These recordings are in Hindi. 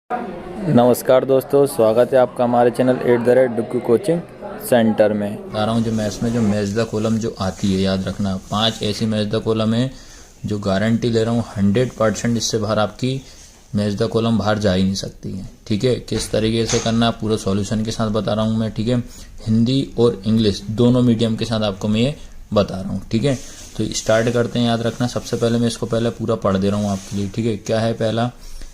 नमस्कार दोस्तों, स्वागत है आपका हमारे चैनल @डुक्कू कोचिंग सेंटर में। बता रहा हूँ जो मैथ्स में जो मैच द कॉलम जो आती है, याद रखना 5 ऐसी मैच द कॉलम है जो गारंटी ले रहा हूँ 100% इससे बाहर आपकी मैच द कॉलम बाहर जा ही नहीं सकती है। ठीक है, किस तरीके से करना पूरा सॉल्यूशन के साथ बता रहा हूँ मैं। ठीक है, हिंदी और इंग्लिश दोनों मीडियम के साथ आपको मैं ये बता रहा हूँ। ठीक है, तो स्टार्ट करते हैं। याद रखना सबसे पहले मैं इसको पहले पूरा पढ़ दे रहा हूँ आपके लिए। ठीक है, क्या है पहला,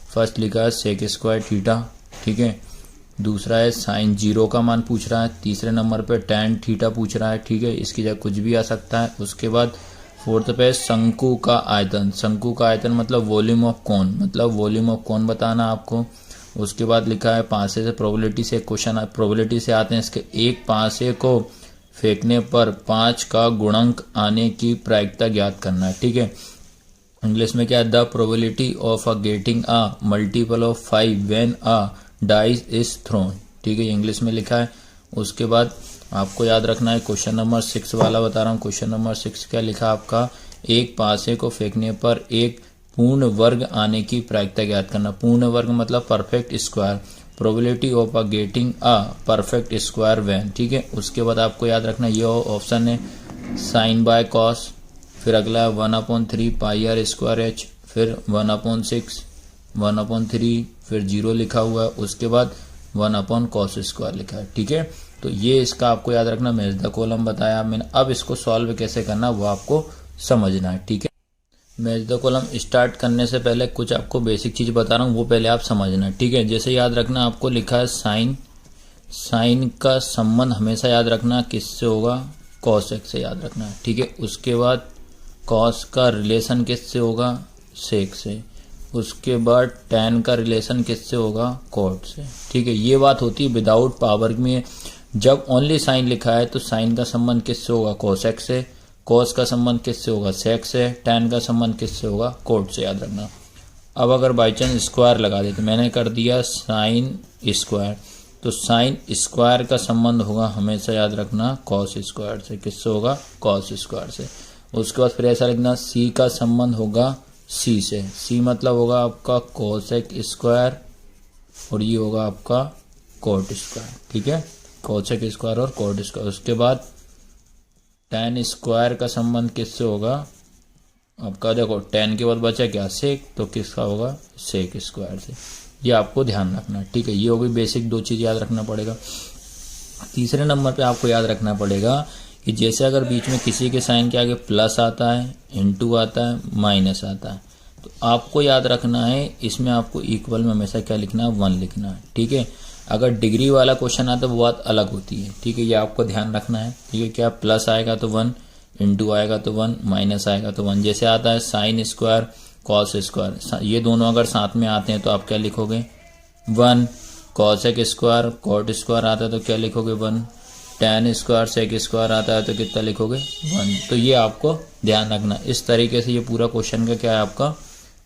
फर्स्ट लिखा है सेक स्क्वायर थीटा। ठीक है, दूसरा है साइन 0 का मान पूछ रहा है। तीसरे नंबर पे टैन थीटा पूछ रहा है। ठीक है, इसकी जगह कुछ भी आ सकता है। उसके बाद फोर्थ पे शंकु का आयतन। शंकु का आयतन मतलब वॉल्यूम ऑफ कोन, मतलब वॉल्यूम ऑफ कोन बताना आपको। उसके बाद लिखा है पासे से प्रोबेबिलिटी से क्वेश्चन, प्रोबेबिलिटी से आते हैं इसके, एक पासे को फेंकने पर 5 का गुणक आने की प्रायिकता ज्ञात करना है। ठीक है, इंग्लिश में क्या है, the probability of a getting a multiple of 5 when a dice is throne. ठीक है, इंग्लिश में लिखा है। उसके बाद आपको याद रखना है क्वेश्चन नंबर 6 वाला बता रहा हूँ। क्वेश्चन नंबर 6 क्या लिखा आपका, एक पासे को फेंकने पर एक पूर्ण वर्ग आने की प्रायिकता ज्ञात करना। पूर्ण वर्ग मतलब perfect square, probability of a getting a perfect square when. ठीक है, उसके बाद आपको याद रखना ये ऑप्शन है साइन बाय कॉस, फिर अगला 1/3 पाई आर स्क्वायर एच, फिर 1/6 1/3, फिर 0 लिखा हुआ है। उसके बाद 1/cos स्क्वायर लिखा है। ठीक है, तो ये इसका आपको याद रखना मैच द कॉलम बताया मैंने। अब इसको सॉल्व कैसे करना वो आपको समझना है। ठीक है, मैच द कॉलम स्टार्ट करने से पहले कुछ आपको बेसिक चीज बता रहा हूँ, वो पहले आप समझना। ठीक है, जैसे याद रखना आपको लिखा है साइन, साइन का संबंध हमेशा याद रखना किससे होगा, कॉसेक से याद रखना है। ठीक है, उसके बाद कॉस का रिलेशन किससे होगा, सेक से। उसके बाद टैन का रिलेशन किससे होगा, कॉट से। ठीक है, ये बात होती है विदाउट पावर में। जब ओनली साइन लिखा है तो साइन का संबंध किससे होगा, कोसेक से। कॉस का संबंध किससे होगा, सेक से। टैन का संबंध किससे होगा, कोट से, याद रखना। अब अगर बाई चांस स्क्वायर लगा दे, तो मैंने कर दिया साइन स्क्वायर, तो साइन स्क्वायर का संबंध होगा हमेशा याद रखना कॉस स्क्वायर से। किससे होगा, कॉस स्क्वायर से। उसके बाद फिर ऐसा लिखना सी का संबंध होगा सी से। सी मतलब होगा आपका कोसेक स्क्वायर और ये होगा आपका कोट स्क्वायर। ठीक है, कोसेक स्क्वायर और कोट स्क्वायर। उसके बाद टैन स्क्वायर का संबंध किससे होगा आपका, देखो टैन के बाद बचा क्या, सेक, तो किसका होगा, सेक स्क्वायर से। ये आपको ध्यान रखना। ठीक है, ये होगी बेसिक, 2 चीज याद रखना पड़ेगा। तीसरे नंबर पे आपको याद रखना पड़ेगा कि जैसे अगर बीच में किसी के साइन के आगे प्लस आता है, इनटू आता है, माइनस आता है, तो आपको याद रखना है इसमें आपको इक्वल में हमेशा क्या लिखना है, 1 लिखना है। ठीक है, अगर डिग्री वाला क्वेश्चन आता है वो बात अलग होती है। ठीक है, ये आपको ध्यान रखना है। ठीक है, क्या प्लस आएगा तो 1, इनटू आएगा तो 1, माइनस आएगा तो 1। जैसे आता है साइन स्क्वायर कॉस स्क्वायर, ये दोनों अगर साथ में आते हैं तो आप क्या लिखोगे, 1। कॉसेक स्क्वायर कॉट स्क्वायर आता है तो क्या लिखोगे, 1। टैन स्क्वायर सेक स्क्वायर आता है तो कितना लिखोगे, 1। तो ये आपको ध्यान रखना। इस तरीके से ये पूरा क्वेश्चन का क्या है, आपका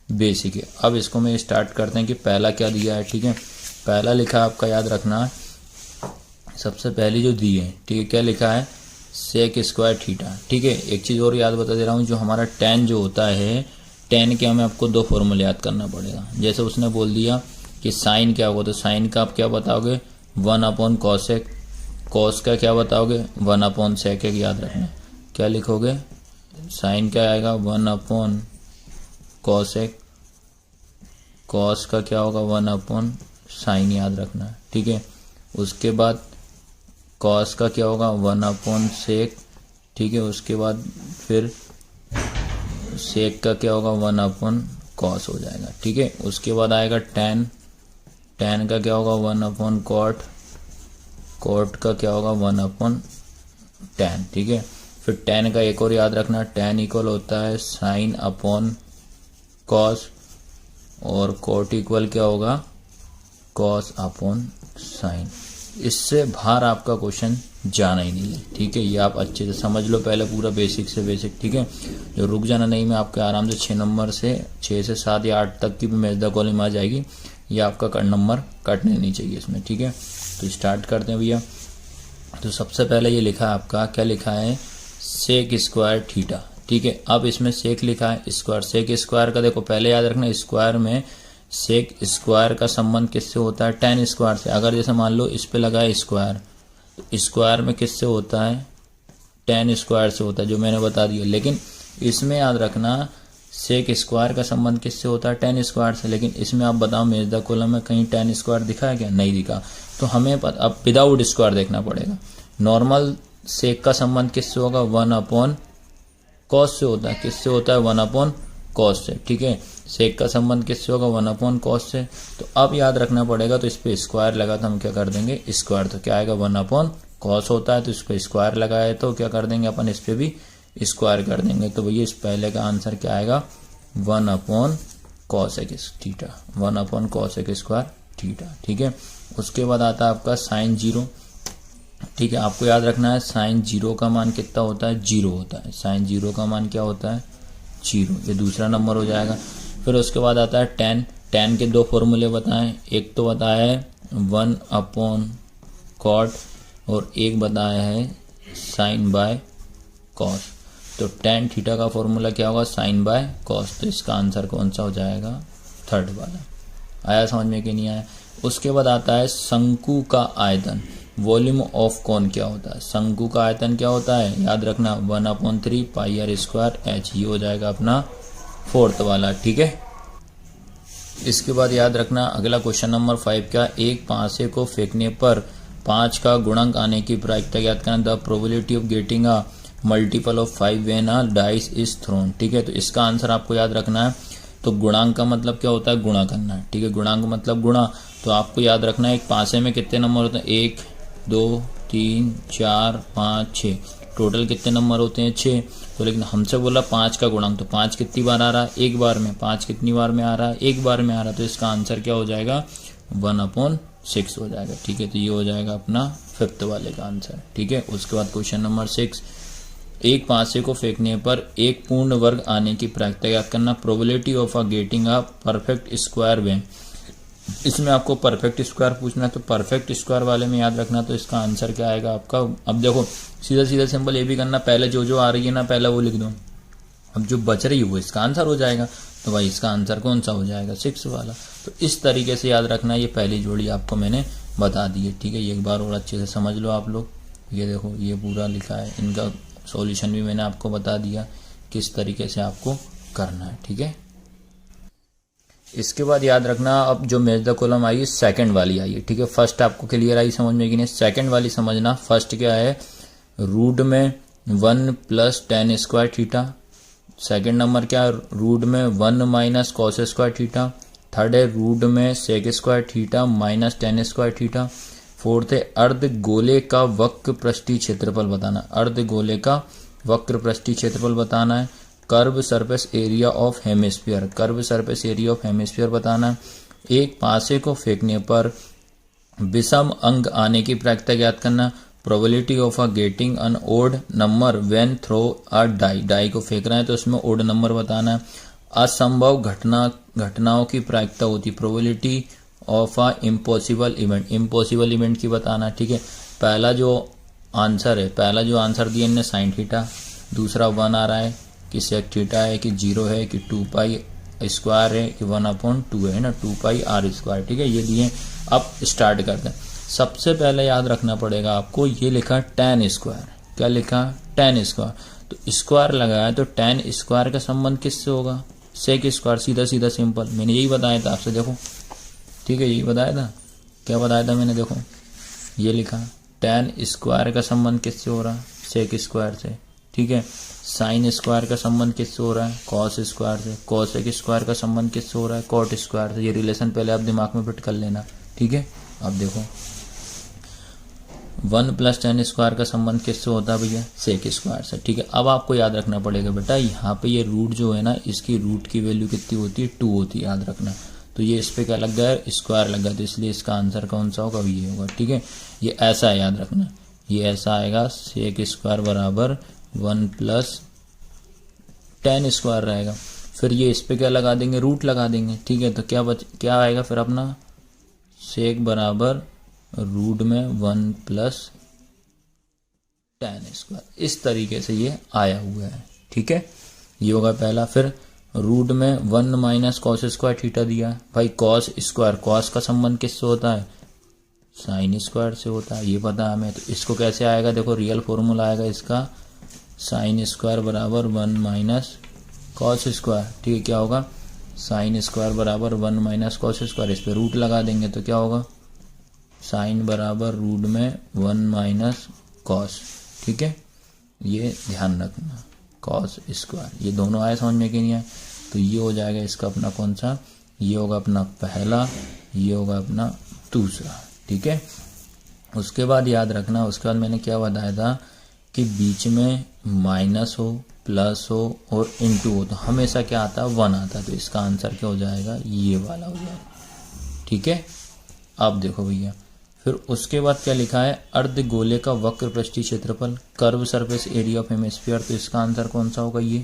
बेसिक है। अब इसको मैं स्टार्ट करते हैं कि पहला क्या दिया है। ठीक है, पहला लिखा आपका याद रखना सबसे पहली जो दी है। ठीक है, क्या लिखा है, सेक स्क्वायर थीटा। ठीक है, एक चीज और याद बता दे रहा हूँ, जो हमारा टैन जो होता है, टैन के हमें आपको 2 फॉर्मूले याद करना पड़ेगा। जैसे उसने बोल दिया कि साइन क्या होगा, तो साइन का आप क्या बताओगे, 1/cosec। कॉस का क्या बताओगे, 1/sec। याद रखना क्या लिखोगे, साइन क्या आएगा, 1/cosec। कॉस का क्या होगा, 1/sin, याद रखना। ठीक है, उसके बाद कॉस का क्या होगा, 1/sec। ठीक है, उसके बाद फिर सेक का क्या होगा, 1/cos हो जाएगा। ठीक है, उसके बाद आएगा टैन, टैन का क्या होगा, 1/cot। कॉट का क्या होगा, 1/tan। ठीक है, फिर टैन का एक और याद रखना, टैन इक्वल होता है साइन अपॉन कॉस, और कॉट इक्वल क्या होगा, कॉस अपॉन साइन। इससे बाहर आपका क्वेश्चन जाना ही नहीं है। ठीक है, ये आप अच्छे से समझ लो पहले पूरा बेसिक से बेसिक। ठीक है, जो रुक जाना नहीं, मैं आपके आराम से 6 नंबर से 6 से 7 या 8 तक की भी मैच द कॉलम आ जाएगी। ये आपका नंबर कटने नहीं चाहिए इसमें। ठीक है, तो स्टार्ट करते हैं भैया। तो सबसे पहले ये लिखा है आपका, क्या लिखा है, सेक स्क्वायर थीटा। ठीक है, अब इसमें सेक लिखा है स्क्वायर, सेक स्क्वायर का देखो पहले याद रखना स्क्वायर में सेक स्क्वायर का संबंध किससे होता है, टेन स्क्वायर से। अगर जैसे मान लो इस पे लगा है स्क्वायर, तो स्क्वायर में किससे होता है, टेन स्क्वायर से होता है, जो मैंने बता दिया। लेकिन इसमें याद रखना सेक स्क्वायर का संबंध किससे होता है, टेन स्क्वायर से। लेकिन इसमें आप बताओ मेज द कॉलम में कहीं टेन स्क्वायर दिखा है क्या, नहीं दिखा। तो हमें अब विदाउट स्क्वायर देखना पड़ेगा। नॉर्मल सेक का संबंध किससे होगा, 1 कॉस से होता है। किससे होता है, 1 कॉस से, ठीक है। सेक का संबंध किससे होगा, 1 कॉस से। तो अब याद रखना पड़ेगा, तो इस पे स्क्वायर लगा तो हम क्या कर देंगे, स्क्वायर। तो क्या आएगा, 1 कॉस होता है, तो इस पे स्क्वायर लगाए तो क्या कर देंगे अपन, इस पे भी स्क्वायर कर देंगे। तो भैया इस पहले का आंसर क्या आएगा, 1 cos x theta, 1 cos x square theta, ठीक है। उसके बाद आता है आपका साइन 0, ठीक है। आपको याद रखना है साइन 0 का मान कितना होता है, 0 होता है। साइन 0 का मान क्या होता है, 0। ये दूसरा नंबर हो जाएगा। फिर उसके बाद आता है टेन। टेन के दो फॉर्मूले बताएं, एक तो बताया है 1 कॉट और एक बताया है साइन बाय कॉस। तो टेन थीटा का फॉर्मूला क्या होगा, साइन बाय कॉस। तो इसका आंसर कौन सा हो जाएगा, थर्ड वाला। आया समझ में कि नहीं आया। उसके बाद आता है शंकु का आयतन, वॉल्यूम ऑफ कौन क्या होता है। शंकु का आयतन क्या होता है, याद रखना 1/3 पाई आर स्क्वायर एच। ये हो जाएगा अपना फोर्थ वाला, ठीक है। इसके बाद याद रखना अगला क्वेश्चन नंबर 5 का, एक पासे को फेंकने पर 5 का गुणक आने की प्रायिकता ज्ञात करना। The probability of getting a multiple of 5 when a dice is throne, ठीक है। तो इसका आंसर आपको याद रखना है। तो गुणांक का मतलब क्या होता है, गुणा करना है, ठीक है। गुणांक मतलब गुणा। तो आपको याद रखना है एक पासे में कितने नंबर होते हैं, 1 2 3 4 5 6, टोटल कितने नंबर होते हैं, 6। तो लेकिन हमसे बोला 5 का गुणांक, तो 5 कितनी बार आ रहा है, एक बार में। 5 कितनी बार में आ रहा है, एक बार में आ रहा है। तो इसका आंसर क्या हो जाएगा, 1/6 हो जाएगा, ठीक है। तो ये हो जाएगा अपना फिफ्थ वाले का आंसर, ठीक है। उसके बाद क्वेश्चन नंबर 6, एक पासे को फेंकने पर एक पूर्ण वर्ग आने की प्रायिकता ज्ञात करना। Probability of a getting a perfect square when. इसमें आपको परफेक्ट स्क्वायर पूछना है, तो परफेक्ट स्क्वायर वाले में याद रखना। तो इसका आंसर क्या आएगा आपका, अब देखो सीधा सीधा सिंपल ये भी करना, पहले जो जो आ रही है ना पहले वो लिख दो, अब जो बच रही है वो इसका आंसर हो जाएगा। तो भाई इसका आंसर कौन सा हो जाएगा, 6 वाला। तो इस तरीके से याद रखना, ये पहली जोड़ी आपको मैंने बता दी है, ठीक है। ये एक बार और अच्छे से समझ लो आप लोग। ये देखो ये पूरा लिखा है, इनका सॉल्यूशन भी मैंने आपको बता दिया किस तरीके से आपको करना है, ठीक है। इसके बाद याद रखना, अब जो मेज द कॉलम आई है सेकंड वाली आई है, ठीक है। फर्स्ट आपको क्लियर आई समझ में कि नहीं, सेकंड वाली समझना। फर्स्ट क्या है, रूट में 1 + tan square theta. Second number क्या है, रूट में 1 - cos स्क्वायर थीटा। थर्ड है रूट में sec square theta - tan square theta. Fourth है अर्ध गोले का वक्र पृष्ठीय क्षेत्रफल बताना। अर्ध गोले का वक्र पृष्ठीय क्षेत्रफल बताना है। Curve surface area of hemisphere, curve surface area of hemisphere बताना है। एक पासे को फेंकने पर विषम अंक आने की प्रायिकता ज्ञात करना। Probability of a getting an odd number when throw a die, die को फेंक रहे हैं तो उसमें ओड नंबर बताना है। असंभव घटनाओं की प्रायिकता होती, probability of a impossible event, impossible event की बताना, ठीक है। पहला जो आंसर है, पहला जो आंसर दिया इनने साइन थीटा, दूसरा 1 आ रहा है कि सेक थीटा है कि 0 है कि 2 पाई स्क्वायर है कि 1/2 है ना, 2 पाई आर स्क्वायर, ठीक है। ये दिए। अब स्टार्ट करते हैं। सबसे पहले याद रखना पड़ेगा आपको, ये लिखा tan स्क्वायर, क्या लिखा, tan स्क्वायर। तो स्क्वायर लगाया तो tan स्क्वायर का संबंध किससे होगा, सेक स्क्वायर, सीधा सीधा सिंपल। मैंने यही बताया था आपसे, देखो ठीक है, यही बताया था। क्या बताया था मैंने, देखो ये लिखा tan स्क्वायर का संबंध किससे हो रहा है, सेक स्क्वायर से, ठीक है। साइन स्क्वायर का संबंध किससे हो रहा है, कॉस स्क्वायर से। कॉसेक स्क्वायर का संबंध किससे हो रहा है, कॉट स्क्वायर से। ये रिलेशन पहले आप दिमाग में फिट कर लेना, ठीक है। अब देखो 1 + tan स्क्वायर का संबंध किससे होता है भैया, सेक स्क्वायर से, ठीक है। अब आपको याद रखना पड़ेगा बेटा, यहाँ पे ये रूट जो है ना, इसकी रूट की वैल्यू कितनी होती है, 2 होती है, याद रखना। तो ये इस पे क्या लग गया, स्क्वायर लग गया, तो इसलिए इसका आंसर कौन सा होगा, ये होगा, ठीक है। ये ऐसा है, याद रखना, ये ऐसा आएगा, सेक स्क्वायर बराबर 1 + tan स्क्वायर रहेगा। फिर ये इस पे क्या लगा देंगे, रूट लगा देंगे, ठीक है। तो क्या आएगा फिर अपना, सेक बराबर रूट में 1 + tan स्क्वायर। इस तरीके से ये आया हुआ है, ठीक है। ये होगा पहला। फिर रूट में 1 माइनस कॉस स्क्वायर थीटा दिया है भाई। कॉस स्क्वायर, कॉस का संबंध किससे होता है? साइन स्क्वायर से होता है, ये पता है हमें। तो इसको कैसे आएगा? देखो रियल फॉर्मूला आएगा इसका, साइन स्क्वायर बराबर 1 माइनस कॉस स्क्वायर। ठीक है, क्या होगा? साइन स्क्वायर बराबर 1 माइनस कॉस स्क्वायर। इस पे रूट लगा देंगे तो क्या होगा? साइन बराबर रूट में 1 माइनस कॉस। ठीक है, ये ध्यान रखना, कॉस स्क्वायर। ये दोनों आए समझ में कि नहीं आए? तो ये हो जाएगा इसका अपना कौन सा? ये होगा अपना पहला, ये होगा अपना दूसरा। ठीक है, उसके बाद याद रखना, उसके बाद मैंने क्या बताया था कि बीच में माइनस हो, प्लस हो और इनटू हो तो हमेशा क्या आता है? 1 आता है। तो इसका आंसर क्या हो जाएगा? ये वाला हो जाएगा। ठीक है, अब देखो भैया, फिर उसके बाद क्या लिखा है? अर्ध गोले का वक्र पृष्ठीय क्षेत्रफल, curve surface area of hemisphere. तो इसका आंसर कौन सा होगा? ये।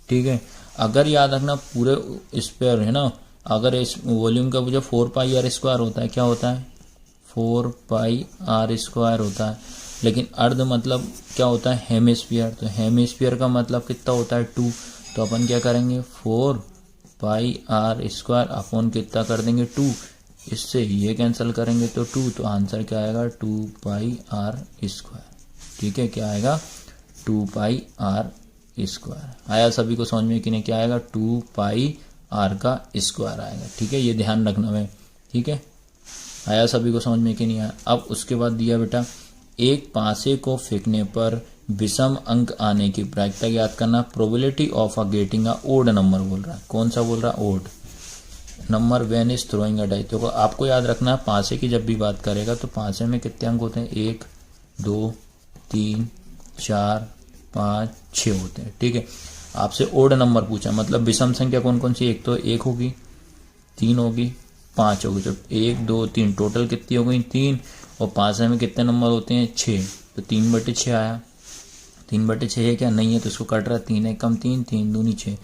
ठीक है, अगर याद रखना पूरे स्क्वायर है ना, अगर इस वॉल्यूम का जो 4 पाई आर स्क्वायर होता है, क्या होता है? 4 पाई आर स्क्वायर होता है। लेकिन अर्ध मतलब क्या होता है? हेमिस्फीयर। तो हेमिस्फीयर का मतलब कितना होता है? 2। तो अपन क्या करेंगे? 4 पाई आर स्क्वायर अपॉन कितना कर देंगे? 2। इससे ये कैंसिल करेंगे तो 2। तो आंसर क्या आएगा? 2 पाई आर स्क्वायर। ठीक है, क्या आएगा? 2 पाई आर स्क्वायर। आया सभी को समझ में कि नहीं? क्या आएगा? 2 पाई आर का स्क्वायर आएगा। ठीक है, ये ध्यान रखना है। ठीक है, आया सभी को समझ में कि नहीं आया? अब उसके बाद दिया बेटा, एक पासे को फेंकने पर विषम अंक आने की प्रायिकता याद करना। Probability of a getting a odd number बोल रहा है। कौन सा बोल रहा है? Odd number when is throwing a dice. तो आपको याद रखना है, पासे की जब भी बात करेगा तो पासे में कितने अंक होते हैं? 1 2 3 4 5 6 होते हैं। ठीक है, आपसे ओड नंबर पूछा, मतलब विषम संख्या कौन कौन सी? एक तो 1 होगी, 3 होगी, 5 होगी। तो 1 2 3 टोटल कितनी हो गई? 3। और पासे में कितने नंबर होते हैं? 6। तो 3/6 आया। 3/6 है क्या? नहीं है, तो इसको कट रहा है। 3 1 कम 3, 3 दूनी 6।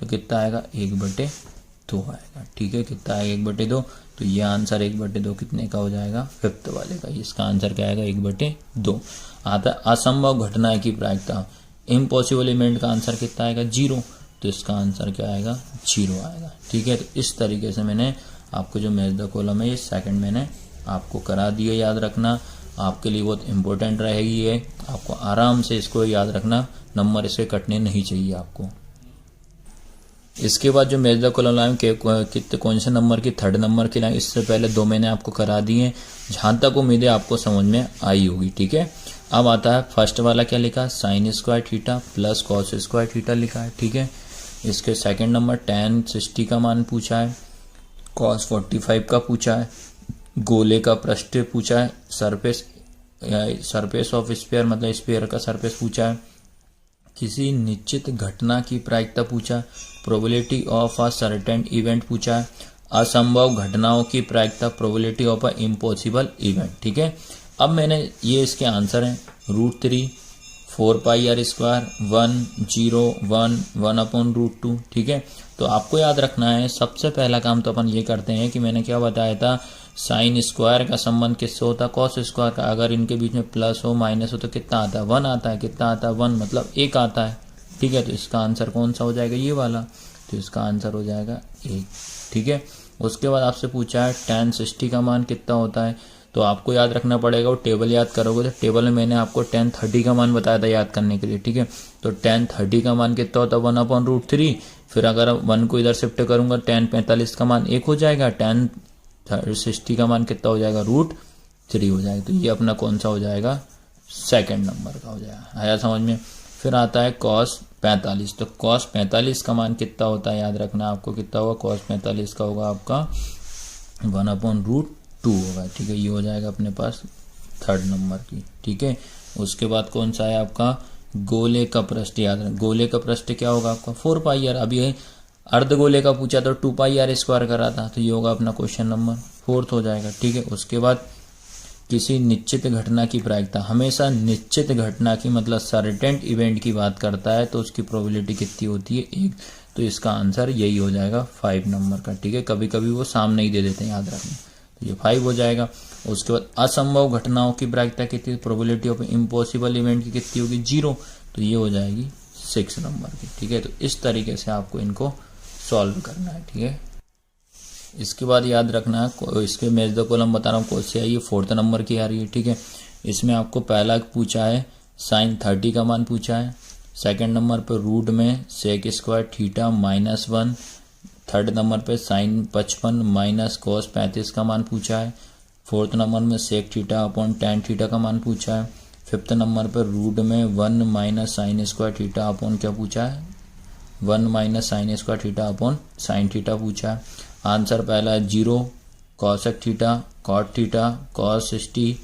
तो कितना आएगा? 1/2 आएगा। ठीक है, कितना आएगा? 1/2। तो ये आंसर 1/2 कितने का हो जाएगा? 5th वाले का। इसका आंसर क्या आएगा? 1/2 आता। असंभव घटना की प्रायिकता, इम्पॉसिबल इवेंट का आंसर कितना आएगा? 0। तो इसका आंसर क्या आएगा? 0 आएगा। ठीक है, तो इस तरीके से मैंने आपको जो मैच द कॉलम है ये सेकंड मैंने आपको करा दिया। याद रखना, आपके लिए बहुत इंपॉर्टेंट रहेगी ये। आपको आराम से इसको याद रखना, नंबर इसके कटने नहीं चाहिए आपको। इसके बाद जो मैच द कॉलम लाइन कितने कौन से नंबर की? 3rd नंबर की लाइन। इससे पहले 2 मैंने आपको करा दिए, जहां तक उम्मीद है आपको समझ में आई होगी। ठीक है, अब आता है फर्स्ट वाला, क्या लिखा? Sign square theta plus cos square theta लिखा है। ठीक है, इसके सेकंड नंबर tan 60 का मान पूछा है, cos 45 का पूछा है, गोले का पृष्ठ पूछा है, सरफेस ऑफ स्फीयर मतलब स्फीयर का सरफेस पूछा है, किसी निश्चित घटना की प्रायिकता पूछा है, probability of a certain event पूछा है, असंभव घटनाओं की प्रायिकता, probability of a impossible event. ठीक है, अब मैंने ये इसके आंसर हैं √3 4 पाई आर स्क्वायर 1 0 1 1/√2। ठीक है, तो आपको याद रखना है, सबसे पहला काम तो अपन ये करते हैं कि मैंने क्या बताया था, साइन स्क्वायर का संबंध किससे होता है? कॉस स्क्वायर का। अगर इनके बीच में प्लस हो माइनस हो तो कितना आता है? 1 आता है। कितना आता है? 1 मतलब 1 आता है। ठीक है, तो इसका आंसर कौन सा हो जाएगा? ये वाला। तो इसका आंसर हो जाएगा 1। ठीक है, उसके बाद आपसे पूछा है tan 60 का मान कितना होता है, तो आपको याद रखना पड़ेगा, वो टेबल याद करोगे तो टेबल में मैंने आपको tan 30 का मान बताया था याद करने के लिए। ठीक है, तो tan 30 का मान कितना होता है? 1/√3। फिर अगर 1 को इधर शिफ्ट करूंगा, tan 45 का मान 1 हो जाएगा, tan 60 का मान कितना हो जाएगा? √3 हो जाएगा। तो ये अपना कौन सा हो जाएगा? सेकंड नंबर का हो जाएगा। आया समझ में? फिर आता है cos 45। तो cos 45 का मान कितना होता है? याद रखना आपको कितना होगा? cos 45 का होगा आपका 1/√2 होगा। ठीक है, ये हो जाएगा अपने पास 3rd नंबर की। ठीक है, उसके बाद कौन सा है आपका? गोले का पृष्ठ। याद रख, गोले का पृष्ठ क्या होगा आपका? 4 पाई आर। अभी है अर्ध गोले का पूछा तो 2 पाई आर स्क्वायर करा था, तो ये होगा अपना क्वेश्चन नंबर 4th हो जाएगा। ठीक है, उसके बाद किसी निश्चित घटना की प्रायिकता, हमेशा निश्चित घटना की मतलब सर्टेन इवेंट की बात करता है तो उसकी प्रोबेबिलिटी कितनी होती है? 1। तो इसका आंसर यही हो जाएगा 5 नंबर का। ठीक है, कभी कभी वो सामने ही दे देते हैं, याद रखना। तो ये 5 हो जाएगा। उसके बाद असंभव घटनाओं की प्रायिकता कितनी? प्रोबेबिलिटी ऑफ इम्पॉसिबल इवेंट की कितनी होगी? 0। तो ये हो जाएगी 6 नंबर की, ठीक है। तो इस तरीके से आपको इनको सॉल्व करना है, ठीक है। इसके बाद याद रखना है, इसके मेज द कॉलम बता रहा हूँ कौन सी आई है, 4th नंबर की आ रही है, ठीक है। इसमें आपको पहला पूछा है sin 30 का मान पूछा है, सेकंड नंबर पे रूट में sec square theta -1, third number पे sin 55 माइनस cos 35 का मान पूछा है, फोर्थ नंबर में sec theta upon tan theta का मान पूछा है, फिफ्थ नंबर पर रूट में 1 minus sine square theta upon क्या पूछा है, 1 minus sine square theta upon sine theta पूछा है। आंसर पहला है 0 cosec theta cot theta cos 60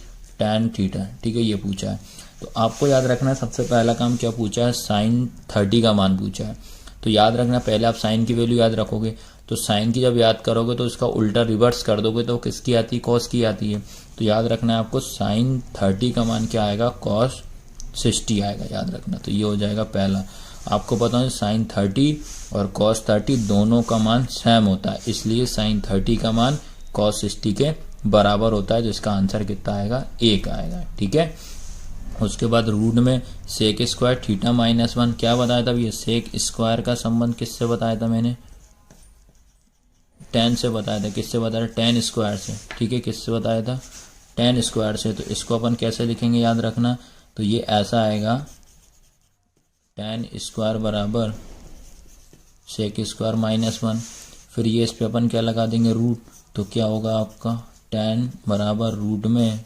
tan theta, ठीक है, ये पूछा है। तो आपको याद रखना है सबसे पहला काम क्या पूछा है, sin 30 का मान पूछा है। तो याद रखना पहले आप साइन की वैल्यू याद रखोगे, तो साइन की जब याद करोगे तो इसका उल्टा रिवर्स कर दोगे तो किसकी आती है, कॉस की आती है। तो याद रखना है आपको sin 30 का मान क्या आएगा, cos 60 आएगा, याद रखना। तो ये हो जाएगा पहला। आपको पता है sin 30 और cos 30 दोनों का मान सेम होता है, इसलिए sin 30 का मान cos 60 के बराबर होता है, जिसका आंसर कितना आएगा, 1 आएगा, ठीक है। उसके बाद रूट में सेक स्क्वायर थीटा -1 क्या बताया था ये, सेक स्क्वायर का संबंध किससे बताया था मैंने, tan से बताया था। किससे बताया था, tan स्क्वायर से, ठीक है। किससे बताया था, tan स्क्वायर से। तो इसको अपन कैसे लिखेंगे याद रखना, तो ये ऐसा आएगा tan स्क्वायर बराबर सेक स्क्वायर -1, फिर ये इस पे अपन क्या लगा देंगे, रूट। तो क्या होगा आपका tan बराबर रूट में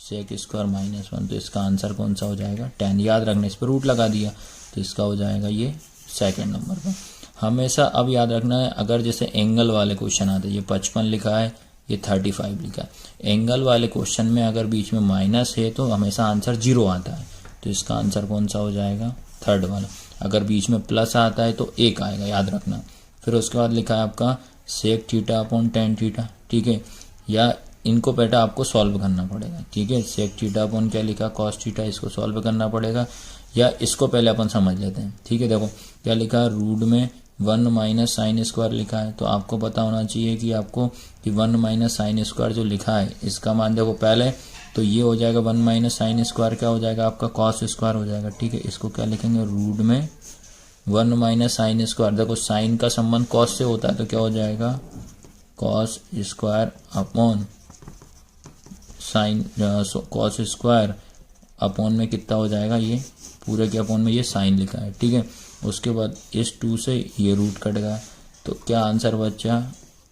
सेक स्क्वायर -1। तो इसका आंसर कौन सा हो जाएगा, tan। याद रखना, इस पर रूट लगा दिया तो इसका हो जाएगा ये सेकंड नंबर पर। हमेशा अब याद रखना है, अगर जैसे एंगल वाले क्वेश्चन आते हैं, ये 55 लिखा है, ये 35 लिखा है, एंगल वाले क्वेश्चन में अगर बीच में माइनस है तो हमेशा आंसर 0 आता है। तो इसका आंसर कौन सा हो जाएगा, थर्ड वाला। अगर बीच में प्लस आता है तो 1 आएगा, याद रखना। फिर उसके बाद लिखा है आपका sec theta upon tan theta, ठीक है। या इनको पहले आपको सॉल्व करना पड़ेगा, ठीक है। सेक थीटा अपॉन क्या लिखा, कॉस थीटा, इसको सॉल्व करना पड़ेगा। या इसको पहले अपन समझ लेते हैं, ठीक है। देखो क्या लिखा है, रूट में 1 माइनस साइन स्क्वायर लिखा है। तो आपको पता होना चाहिए कि आपको कि 1 माइनस साइन स्क्वायर जो लिखा है इसका मान देखो पहले, तो ये हो जाएगा 1 माइनस साइन स्क्वायर क्या हो जाएगा आपका, कॉस स्क्वायर हो जाएगा, ठीक है। इसको क्या लिखेंगे, रूट में 1 माइनस साइन स्क्वायर। देखो साइन का संबंध कॉस से होता है, तो क्या हो जाएगा, cos square upon sine, cos square upon में कितना हो जाएगा, ये पूरे के अपॉन में ये साइन लिखा है, ठीक है। उसके बाद इस 2 से ये रूट कट गया, तो क्या आंसर बचा,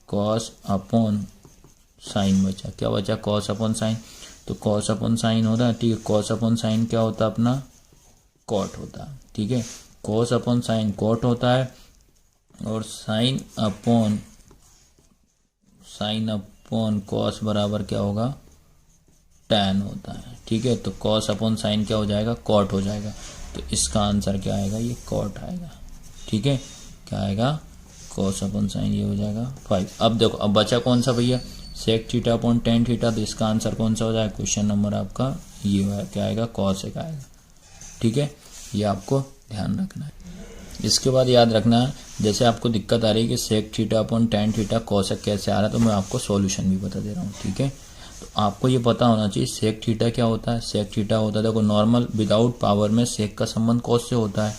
कॉस अपॉन साइन बचा। क्या बचा, कॉस अपॉन साइन। तो कॉस अपॉन साइन होता है, ठीक है। कॉस अपॉन साइन क्या होता है अपना, कॉट होता है, ठीक है। कॉस अपॉन साइन कॉट होता है, और साइन अपॉन कॉस बराबर क्या होगा, tan होता है, ठीक है। तो कॉस अपॉन साइन क्या हो जाएगा, कॉट हो जाएगा। तो इसका आंसर क्या आएगा, ये कॉट आएगा, ठीक है। क्या आएगा, कॉस अपॉन साइन, ये हो जाएगा 5। अब देखो अब बचा कौन सा भैया, sec theta upon tan theta. तो इसका आंसर कौन सा हो जाएगा, क्वेश्चन नंबर आपका ये क्या आएगा, कॉस एक आएगा, ठीक है। ये आपको ध्यान रखना है। इसके बाद याद रखना, जैसे आपको दिक्कत आ रही है कि sec theta upon tan theta cosec कैसे आ रहा है, तो मैं आपको सॉल्यूशन भी बता दे रहा हूँ, ठीक है। तो आपको ये पता होना चाहिए सेक थीटा क्या होता है। सेक थीटा होता है, देखो नॉर्मल विदाउट पावर में सेक का संबंध कॉस से होता है।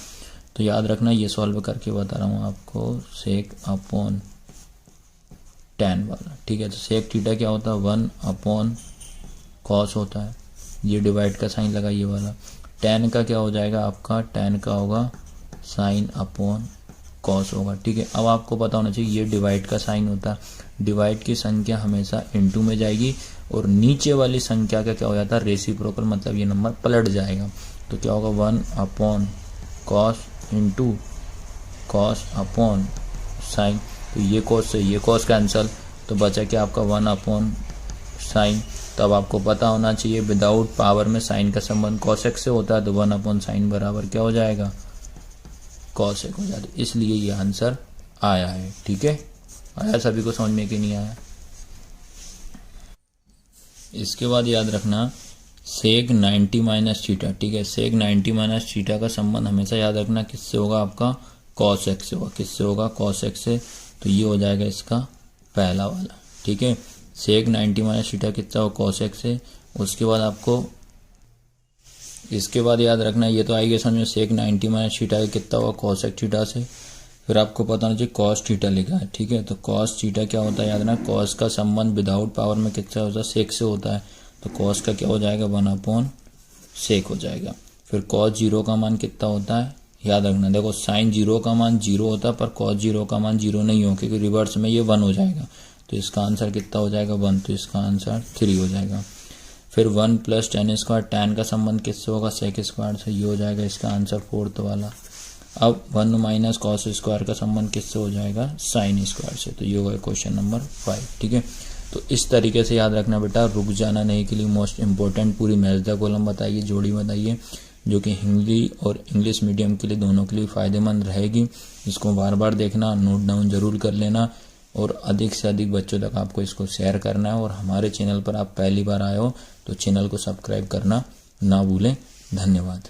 तो याद रखना, ये सॉल्व करके बता रहा हूँ आपको, सेक अपॉन tan वाला, ठीक है। तो सेक थीटा क्या होता है, 1 अपॉन कॉस होता है, ये डिवाइड का साइन लगा ये वाला। tan का क्या हो जाएगा आपका, tan का होगा साइन अपॉन कॉस होगा, ठीक है। अब आपको पता होना चाहिए ये डिवाइड का साइन होता है। डिवाइड की संख्या हमेशा इनटू में जाएगी, और नीचे वाली संख्या का क्या हो जाता है, रेसिप्रोकल, मतलब ये नंबर पलट जाएगा। तो क्या होगा, 1 upon cos into cos upon sine. तो ये कॉस से ये कॉस कैंसल, तो बचा क्या आपका 1 अपॉन साइन। तो अब आपको पता होना चाहिए विदाउट पावर में साइन का संबंध कॉसेक से होता है, तो 1 अपॉन साइन बराबर क्या हो जाएगा, कॉसेक हो जाता है। इसलिए ये आंसर आया है, ठीक है। आया सभी को समझ में कि नहीं आया। इसके बाद याद रखना सेक 90 माइनस थीटा, ठीक है। सेक 90 माइनस थीटा का संबंध हमेशा याद रखना किससे होगा, आपका कॉसेक से होगा। किससे होगा, कॉसेक से। तो ये हो जाएगा इसका पहला वाला, ठीक है। सेक 90 माइनस थीटा कितना हो, कॉसेक से। उसके बाद आपको इसके बाद याद रखना, ये तो आएगी समझ में सेक 90 माइनस थीटा कितना हुआ कोसेक थीटा से। फिर आपको पता होना चाहिए कॉस थीटा लिखा है, ठीक है। तो कॉस थीटा क्या होता है याद रखना, कॉस का संबंध विदाउट पावर में कितना होता है, सेक से होता है। तो कॉस का क्या हो जाएगा 1/सेक हो जाएगा। फिर कॉस 0 का मान कितना होता है याद रखना, देखो साइन 0 का मान 0 होता है पर कॉस 0 का मान 0 नहीं हो, क्योंकि रिवर्स में ये 1 हो जाएगा। तो इसका आंसर कितना हो जाएगा 1, तो इसका आंसर 3 हो जाएगा। फिर 1 + tan², tan का संबंध किससे होगा sec² से, ये हो जाएगा इसका आंसर 4th वाला। अब 1 - cos² का संबंध किससे हो जाएगा sin² से, तो ये होगा क्वेश्चन नंबर 5, ठीक है। तो इस तरीके से याद रखना बेटा, रुक जाना नहीं के लिए मोस्ट इंपॉर्टेंट पूरी मैथ्स कॉलम बताइए, जोड़ी बताइए, जो कि हिंदी और इंग्लिश मीडियम के लिए दोनों के लिए फ़ायदेमंद रहेगी। इसको बार बार देखना, नोट डाउन जरूर कर लेना और अधिक से अधिक बच्चों तक आपको इसको शेयर करना है। और हमारे चैनल पर आप पहली बार आए हो तो चैनल को सब्सक्राइब करना ना भूलें। धन्यवाद।